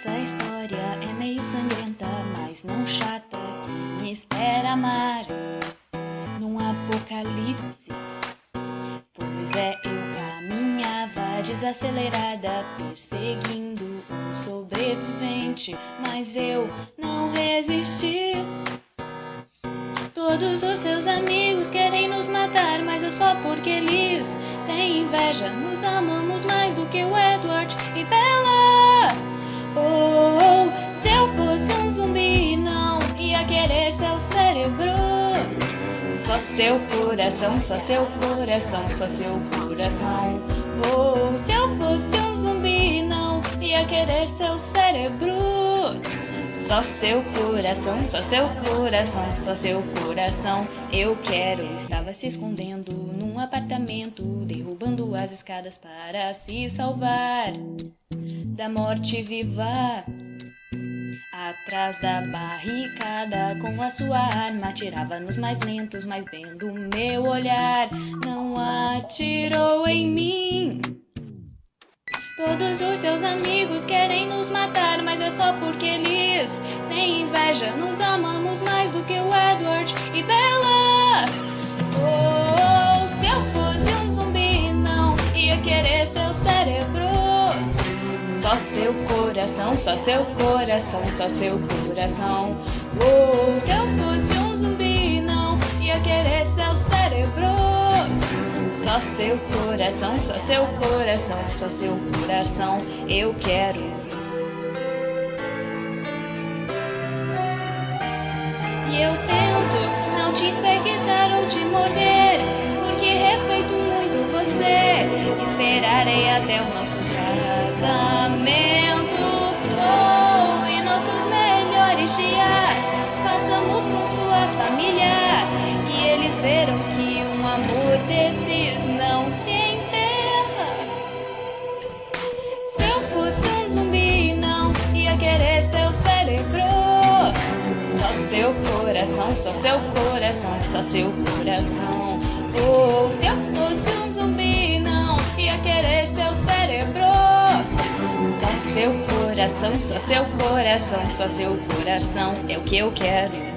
Essa história é meio sangrenta, mas não chata, que me espera amar num apocalipse. Pois é, eu caminhava desacelerada, perseguindo um sobrevivente, mas eu não resisti. Todos os seus amigos querem nos matar, mas é só porque eles têm inveja. Nos amamos mais do que o Edward e Bella. Se eu fosse um zumbi, não ia querer seu cérebro. Só seu coração, só seu coração, só seu coração. Se eu fosse um zumbi, não ia querer seu cérebro. Só seu coração, só seu coração, só seu coração. Eu quero. Estava se escondendo num apartamento, derrubando as escadas para se salvar da morte viva. Atrás da barricada, com a sua arma, atirava-nos mais lentos, mas vendo meu olhar, não atirou em mim. Todos os seus amigos querem nos matar, mas é só porque eles têm inveja. Nos amamos mais do que o Edward e Bella. Se eu fosse um zumbi, não ia querer seu cérebro. Só seu coração, só seu coração, só seu coração. Se eu fosse um zumbi, não ia querer seu cérebro. Só seu coração, só seu coração, só seu coração. Eu quero. E eu tento não te infectar ou te morder, porque respeito muito você. Esperarei até o nosso casamento, e nossos melhores dias passamos com sua família, e eles verão que um amor desses não se enterra. Se eu fosse um zumbi, não ia querer seu cérebro. Só seu coração, só seu coração, só seu coração. Se eu fosse um zumbi, não ia querer seu cérebro. Só seu coração, só seu coração, só seu coração. É o que eu quero.